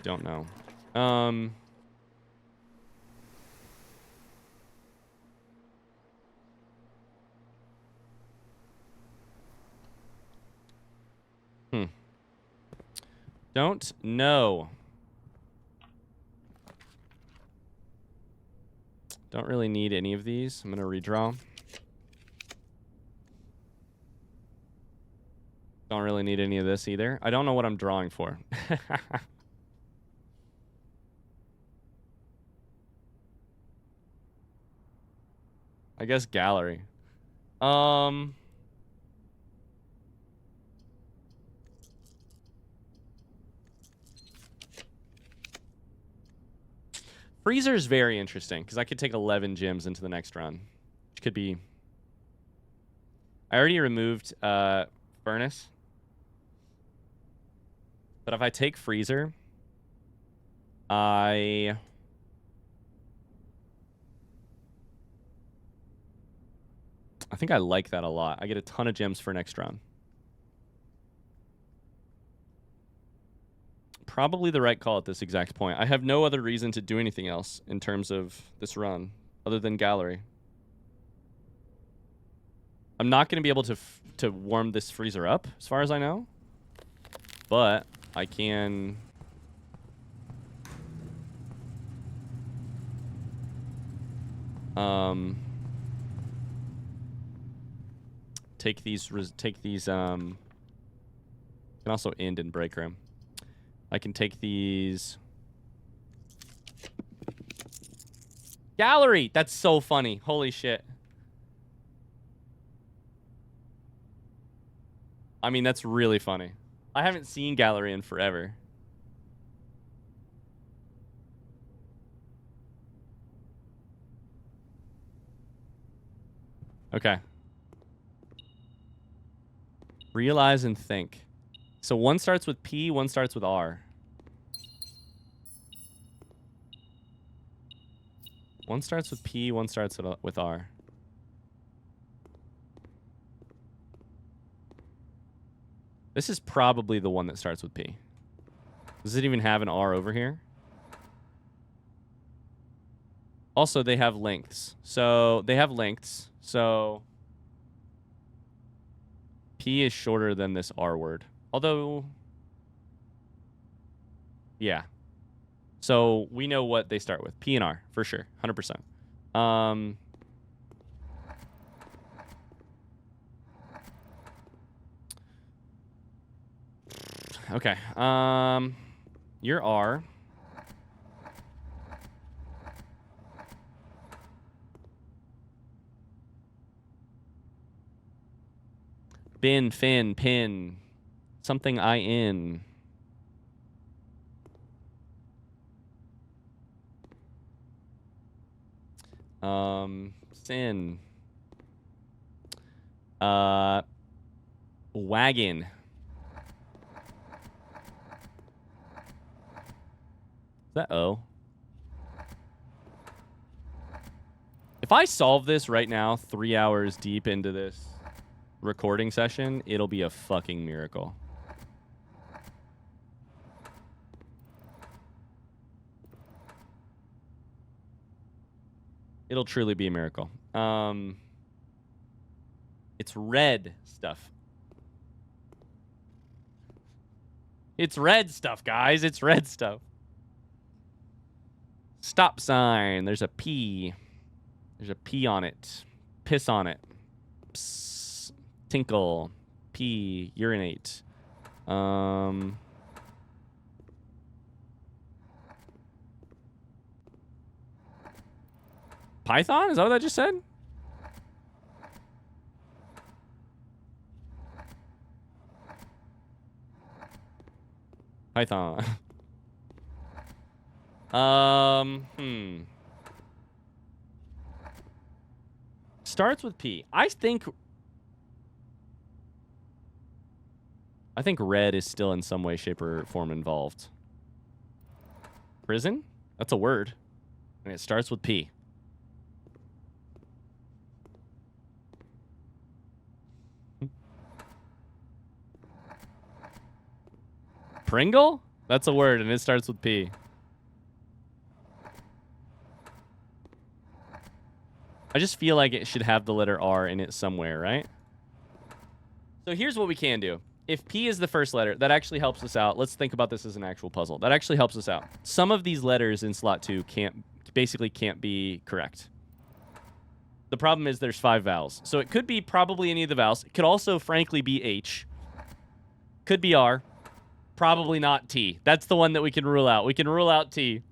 Don't know. Don't know. Don't really need any of these. I'm gonna redraw. Don't really need any of this either. I don't know what I'm drawing for. I guess gallery. Freezer is very interesting because I could take 11 gems into the next run, which could be. I already removed furnace, but if I take freezer, I think I like that a lot. I get a ton of gems for next run. Probably the right call at this exact point. I have no other reason to do anything else in terms of this run other than gallery. I'm not going to be able to warm this freezer up as far as I know, but I can take these can also end in break room. I can take these. Gallery! That's so funny. Holy shit. I mean, that's really funny. I haven't seen gallery in forever. Okay. Realize and think. So one starts with P, one starts with R. One starts with P, one starts with R. This is probably the one that starts with P. Does it even have an R over here? Also, they have lengths. So P is shorter than this R word. Although, yeah. So we know what they start with. P and R, for sure. 100%. Okay. Your R. Bin, fin, pin. Something in. Sin. Wagon. Is that O? If I solve this right now, 3 hours deep into this recording session, it'll be a fucking miracle. It'll truly be a miracle. It's red stuff. It's red stuff, guys. It's red stuff. Stop sign. There's a P. There's a P on it. Piss on it. Psst. Tinkle. Pee. Urinate. Python? Is that what I just said? Python. Starts with P. I think red is still in some way, shape, or form involved. Prison? That's a word. And it starts with P. Pringle? That's a word, and it starts with P. I just feel like it should have the letter R in it somewhere, right? So here's what we can do. If P is the first letter, that actually helps us out. Let's think about this as an actual puzzle. That actually helps us out. Some of these letters in slot 2 basically can't be correct. The problem is there's 5 vowels. So it could be probably any of the vowels. It could also, frankly, be H. Could be R. Probably not T. That's the one that we can rule out. We can rule out T.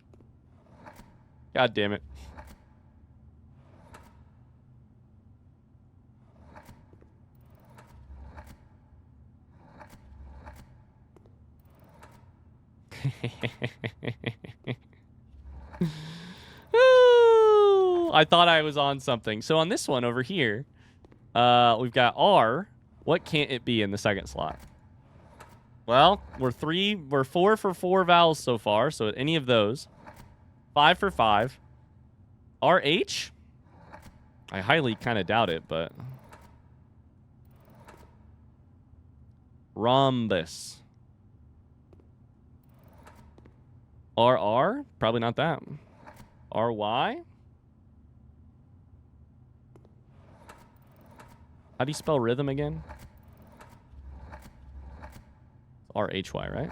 God damn it. I thought I was on something. So on this one over here, we've got R. What can't it be in the second slot? Well, we're 4 for 4 vowels so far, so any of those. 5 for 5. RH? I highly kind of doubt it, but... Rhombus. RR? Probably not that. RY? How do you spell rhythm again? RHY, right?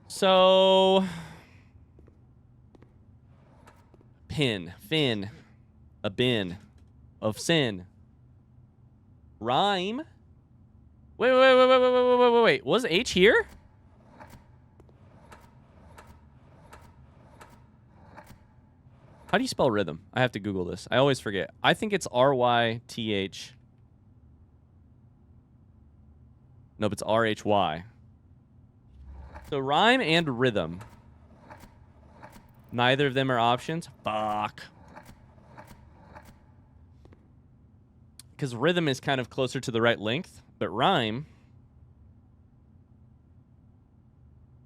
So... Pin. Fin. A bin. Of sin. Rhyme. Wait. Was H here? How do you spell rhythm? I have to Google this. I always forget. I think it's RYTH. Nope, it's RHY. So rhyme and rhythm. Neither of them are options. Fuck. Because rhythm is kind of closer to the right length, but rhyme,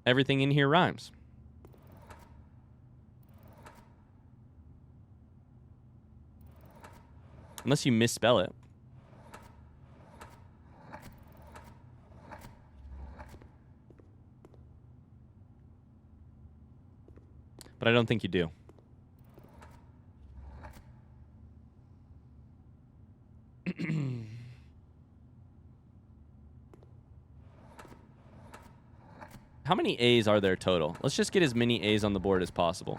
everything in here rhymes. Unless you misspell it. But I don't think you do. How many A's are there total? Let's just get as many A's on the board as possible.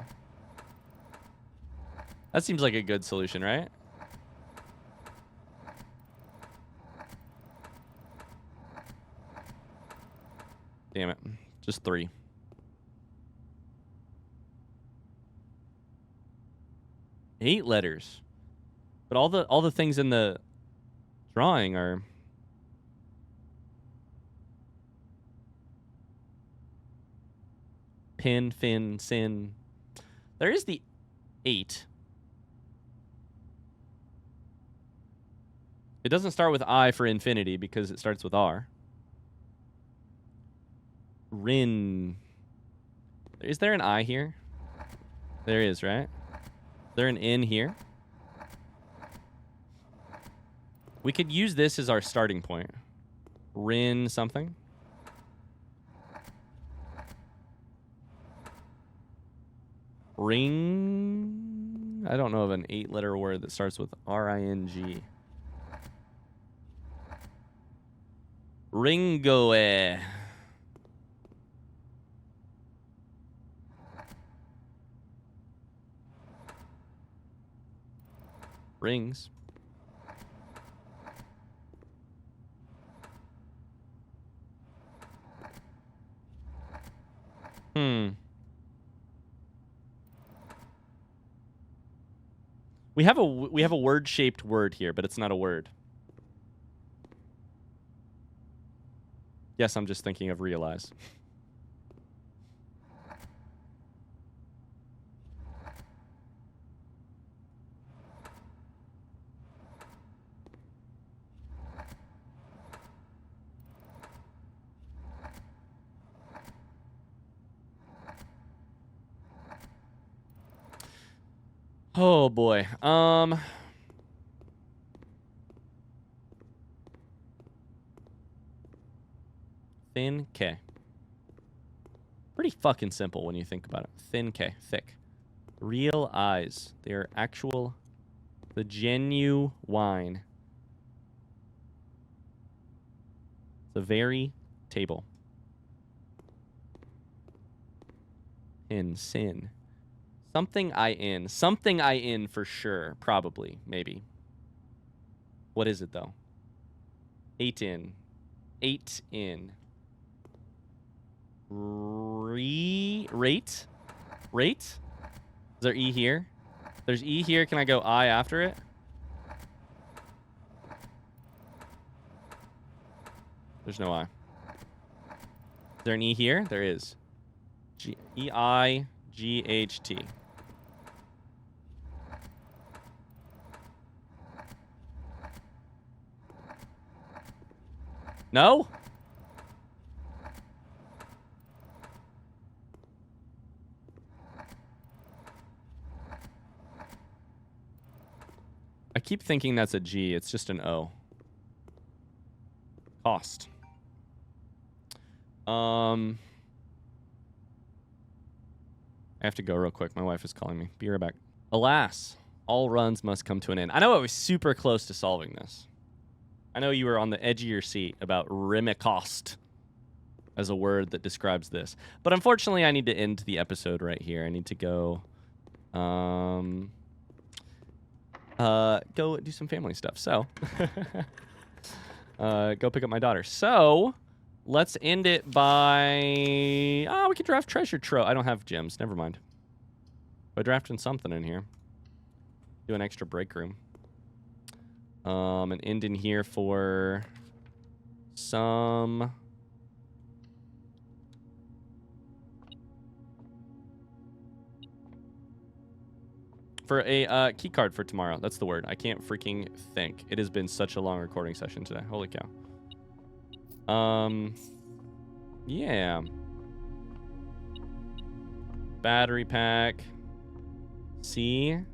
That seems like a good solution, right? Damn it. Just 3. Eight letters. But all the things in the drawing are... Pin, fin, sin. There is the 8. It doesn't start with I for infinity because it starts with R. Rin. Is there an I here? There is, right? Is there an N here? We could use this as our starting point. Rin something. Ring. I don't know of an 8-letter word that starts with R-I-N-G. Ringoe. Rings. We have a word-shaped word here, but it's not a word. Yes, I'm just thinking of realize. Oh boy. Thin K. Pretty fucking simple when you think about it. Thin K, thick. Real eyes. They're actual, the genuine. The very table. In sin. Something I in. Something I in for sure. Probably. Maybe. What is it though? 8 in. 8 in. Rate? Rate? Is there E here? There's E here. Can I go I after it? There's no I. Is there an E here? There is. E-I-G-H-T. No? I keep thinking that's a G. It's just an O. Cost. I have to go real quick. My wife is calling me. Be right back. Alas, all runs must come to an end. I know I was super close to solving this. I know you were on the edge of your seat about Rimicost as a word that describes this. But unfortunately, I need to end the episode right here. I need to go go do some family stuff. So go pick up my daughter. So let's end it by we could draft treasure trove. I don't have gems. Never mind. By drafting something in here. Do an extra break room. And end in here for some for a key card for tomorrow. That's the word. I can't freaking think. It has been such a long recording session today. Holy cow. Yeah. Battery pack. C-I-X.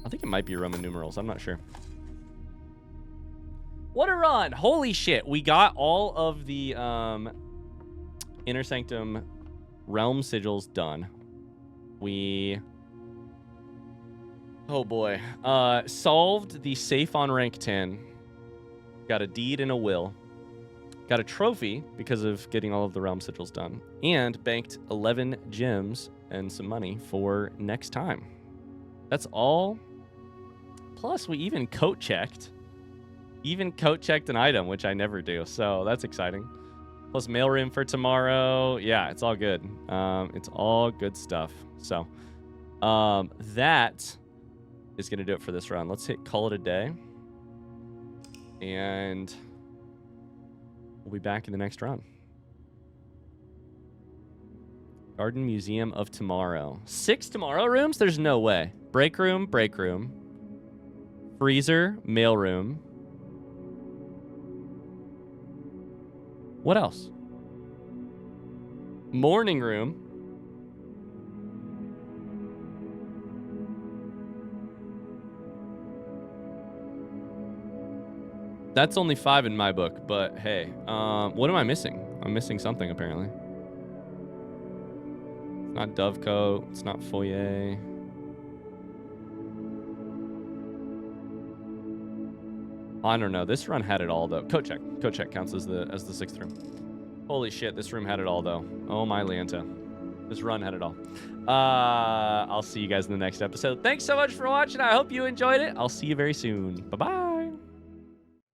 I think it might be Roman numerals. I'm not sure. What a run! Holy shit. We got all of the Inner Sanctum realm sigils done. We... Oh boy. Solved the safe on rank 10. Got a deed and a will. Got a trophy because of getting all of the realm sigils done. And banked 11 gems and some money for next time. That's all. Plus, we even coat checked. Even coat checked an item, which I never do. So that's exciting. Plus mailroom for tomorrow. Yeah, it's all good. It's all good stuff. So that is going to do it for this run. Let's call it a day. And we'll be back in the next run. Garden Museum of Tomorrow. 6 tomorrow rooms? There's no way. Break room, break room. Freezer, mail room. What else? Morning room. That's only 5 in my book, but hey. What am I missing? I'm missing something, apparently. It's not Dovecote. It's not Foyer. I don't know. This run had it all, though. Coat check. Coat check counts as the 6th room. Holy shit, this room had it all, though. Oh, my Lanta. This run had it all. I'll see you guys in the next episode. Thanks so much for watching. I hope you enjoyed it. I'll see you very soon. Bye-bye.